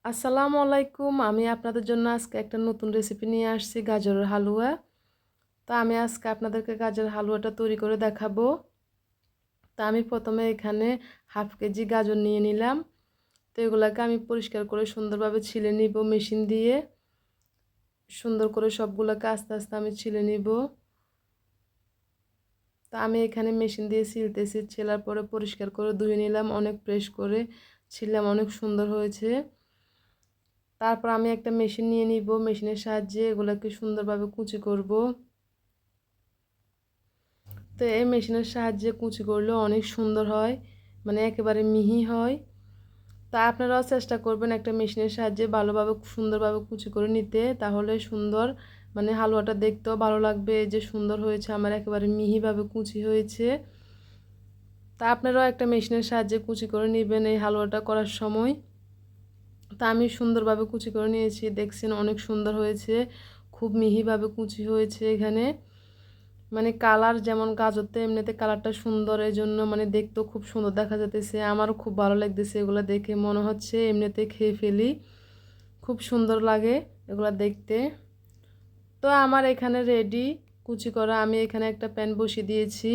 আসসালামু আলাইকুম। আমি আপনাদের জন্য আজকে একটা নতুন রেসিপি নিয়ে আসছি, গাজরের হালুয়া। তো আমি আজকে আপনাদেরকে গাজরের হালুয়াটা তৈরি করে দেখাবো। তো আমি প্রথমে এখানে হাফ কেজি গাজর নিয়ে নিলাম। তো এগুলাকে আমি পরিষ্কার করে সুন্দরভাবে ছিলে নিব মেশিন দিয়ে। সুন্দর করে সবগুলোকে আস্তে আস্তে আমি ছিলে নিব। তো আমি এখানে মেশিন দিয়ে ছিলতেছি, ছেলার পরে পরিষ্কার করে ধুয়ে নিলাম, অনেক প্রেস করে ছিললাম, অনেক সুন্দর হয়েছে। তারপর আমি একটা মেশিন নিয়ে নিব, মেশিনের সাহায্যে এগুলোকে সুন্দরভাবে কুচি করব। তো এই মেশিনের সাহায্যে কুচি করলে অনেক সুন্দর হয়, মানে একেবারে মিহি হয়। তা আপনারাও চেষ্টা করবেন একটা মেশিনের সাহায্যে ভালোভাবে সুন্দরভাবে কুচি করে নিতে, তাহলে সুন্দর মানে হালুয়াটা দেখতেও ভালো লাগবে। এই যে সুন্দর হয়েছে, আমার একেবারে মিহিভাবে কুচি হয়েছে। তা আপনারাও একটা মেশিনের সাহায্যে কুচি করে নেবেন এই হালুয়াটা করার সময়। তা আমি সুন্দরভাবে কুচি করে নিয়েছি, দেখছেন অনেক সুন্দর হয়েছে, খুব মিহিভাবে কুচি হয়েছে। এখানে মানে কালার যেমন গাজর, তো এমনিতে কালারটা সুন্দর, এই জন্য মানে দেখতেও খুব সুন্দর দেখা যেতেছে। আমারও খুব ভালো লাগতেছে এগুলো দেখে, মনে হচ্ছে এমনিতে খেয়ে ফেলি, খুব সুন্দর লাগে এগুলো দেখতে। তো আমার এখানে রেডি কুচি করা। আমি এখানে একটা প্যান বসিয়ে দিয়েছি।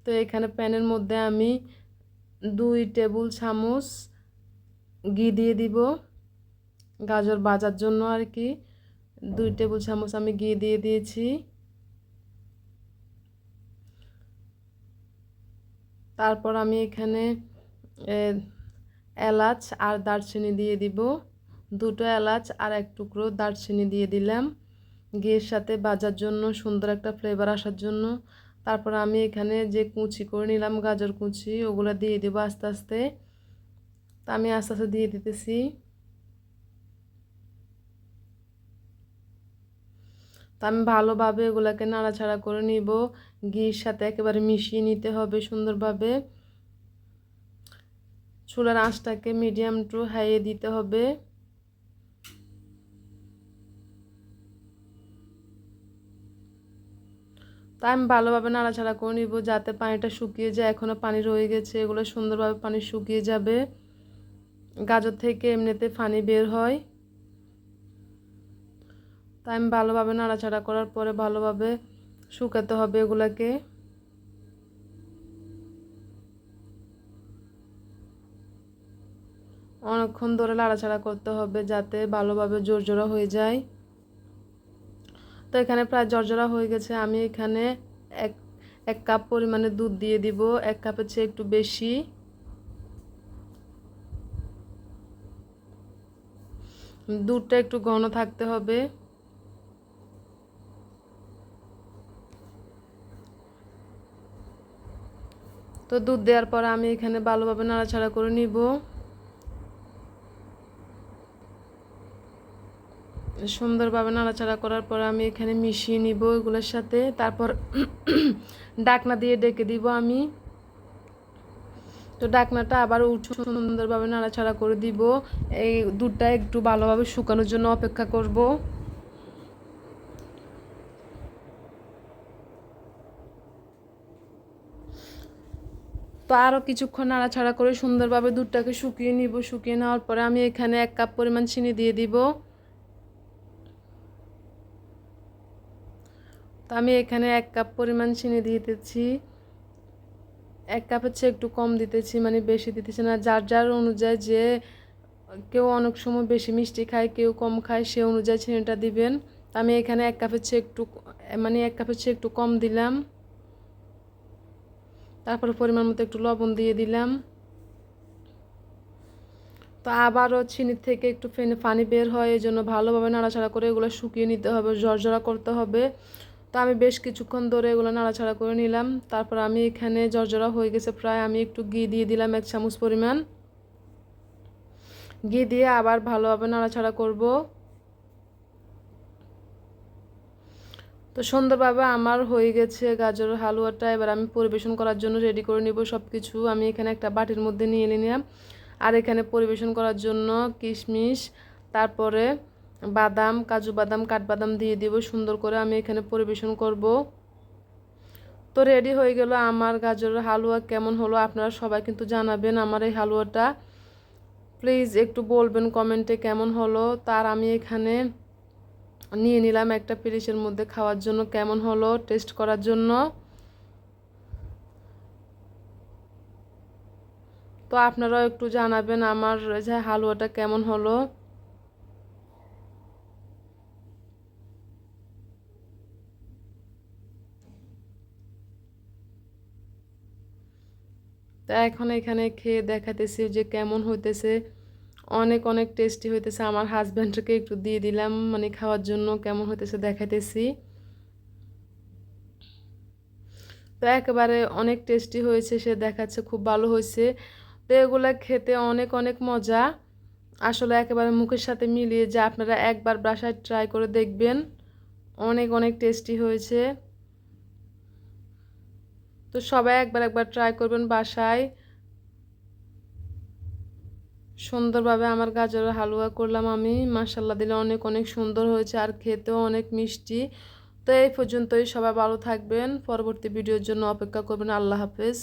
তো এখানে প্যানের মধ্যে আমি 2 টেবিল চামচ ঘি দিয়ে দিব, গাজর ভাজার জন্য আর কি। 2 টেবিল চামচ আমি ঘি দিয়ে দিয়েছি। তারপর আমি এখানে এলাচ আর দারচিনি দিয়ে দিব। 2টো এলাচ আর 1 টুকরো দারচিনি দিয়ে দিলাম ঘিয়ের সাথে ভাজার জন্য, সুন্দর একটা ফ্লেভার আসার জন্য। তারপর আমি এখানে যে কুচি করে নিলাম গাজর কুচি, ওগুলো দিয়ে দেবো আস্তে আস্তে। তা আমি আস্তে আস্তে দিয়ে দিতেছি। তা আমি ভালোভাবে এগুলাকে নাড়াচাড়া করে নিব, ঘির সাথে একেবারে মিশিয়ে নিতে হবে সুন্দরভাবে। চুলার আঁচটাকে মিডিয়াম টু হাইয়ে দিতে হবে। তা আমি ভালোভাবে নাড়াচাড়া করে নিব যাতে পানিটা শুকিয়ে যায়। এখনও পানি রয়ে গেছে, এগুলো সুন্দরভাবে পানি শুকিয়ে যাবে। গাজর থেকে এমনিতে পানি বের হয়। তাই আমি ভালোভাবে নাড়াচাড়া করার পরে ভালোভাবে শুকাতে হবে এগুলাকে। অনেকক্ষণ ধরে নাড়াচাড়া করতে হবে যাতে ভালোভাবে জোরজোড়া হয়ে যায়। তো এখানে প্রায় জর্জরা হয়ে গেছে। আমি এখানে এক এক কাপ পরিমাণে দুধ দিয়ে দিব, 1 কাপের চেয়ে একটু বেশি। দুধটা একটু ঘন থাকতে হবে। তো দুধ দেওয়ার পর আমি এখানে ভালোভাবে নাড়াচাড়া করে নিব। সুন্দরভাবে নাড়াচাড়া করার পর আমি এখানে মিশিয়ে নিব এগুলোর সাথে। তারপর ডাকনা দিয়ে ডেকে দিব আমি। তো ডাকনাটা আবার উঠে সুন্দরভাবে নাড়াচাড়া করে দিব। এই দুধটা একটু ভালোভাবে শুকানোর জন্য অপেক্ষা করব। তো আরও কিছুক্ষণ নাড়াচাড়া করে সুন্দরভাবে দুধটাকে শুকিয়ে নিব। শুকিয়ে নেওয়ার পরে আমি এখানে 1 কাপ পরিমাণ চিনি দিয়ে দিব। তো আমি এখানে 1 কাপ পরিমাণ চিনি দিয়ে দিতেছি। 1 কাপের চেয়ে একটু কম দিতেছি, মানে বেশি দিতেছি না, যার যার অনুযায়ী। যে কেউ অনেক সময় বেশি মিষ্টি খায়, কেউ কম খায়, সে অনুযায়ী চিনিটা দিবেন। আমি এখানে 1 কাপের চেয়ে একটু মানে 1 কাপের চেয়ে একটু কম দিলাম। তারপরে পরিমাণ মতো একটু লবণ দিয়ে দিলাম। তো আবারও চিনির থেকে একটু পানি বের হয়, এই জন্য ভালোভাবে নাড়াচাড়া করে এগুলো শুকিয়ে নিতে হবে, ঝরঝরা করতে হবে। তো আমি বেশ কিছুক্ষণ ধরে এগুলো নাড়াচাড়া করে নিলাম। তারপর আমি এখানে ঝরঝরা হয়ে গেছে প্রায়, আমি একটু ঘি দিয়ে দিলাম 1 চামচ পরিমাণ। ঘি দিয়ে আবার ভালোভাবে নাড়াচাড়া করব। তো সুন্দরভাবে আমার হয়ে গেছে গাজরের হালুয়াটা। এবার আমি পরিবেশন করার জন্য রেডি করে নিব সব কিছু। আমি এখানে একটা বাটির মধ্যে নিয়ে নিলাম। আর এখানে পরিবেশন করার জন্য কিশমিশ, তারপরে বাদাম, কাজু বাদাম, কাঠবাদাম দিয়ে দিব সুন্দর করে। আমি এখানে পরিবেশন করব। তো রেডি হয়ে গেল আমার গাজরের হালুয়া। কেমন হলো আপনারা সবাই কিন্তু জানাবেন আমার এই হালুয়াটা। প্লিজ একটু বলবেন কমেন্টে কেমন হলো। তার আমি এখানে নিয়ে নিলাম একটা পিরিচের মধ্যে খাওয়ার জন্য, কেমন হলো টেস্ট করার জন্য। তো আপনারাও একটু জানাবেন আমার যে হালুয়াটা কেমন হলো। তা এখন এখানে খেয়ে দেখাতেছি যে কেমন হইতেছে। অনেক অনেক টেস্টি হইতেছে। আমার হাজব্যান্ডকে একটু দিয়ে দিলাম মানে খাওয়ার জন্য, কেমন হইতেছে দেখাইতেছি। তো একেবারে অনেক টেস্টি হয়েছে, সে দেখাচ্ছে খুব ভালো হয়েছে। তো এগুলা খেতে অনেক অনেক মজা, আসলে একেবারে মুখের সাথে মিলিয়ে, যে আপনারা একবার বাসায় ট্রাই করে দেখবেন, অনেক অনেক টেস্টি হয়েছে। তো সবাই একবার একবার ট্রাই করবেন বাসায়। সুন্দরভাবে আমার গাজরের হালুয়া করলাম আমি, মাশাল্লাহ দিলে অনেক অনেক সুন্দর হয়েছে আর খেতেও অনেক মিষ্টি। তো এই পর্যন্তই, সবাই ভালো থাকবেন, পরবর্তী ভিডিওর জন্য অপেক্ষা করবেন। আল্লাহ হাফেজ।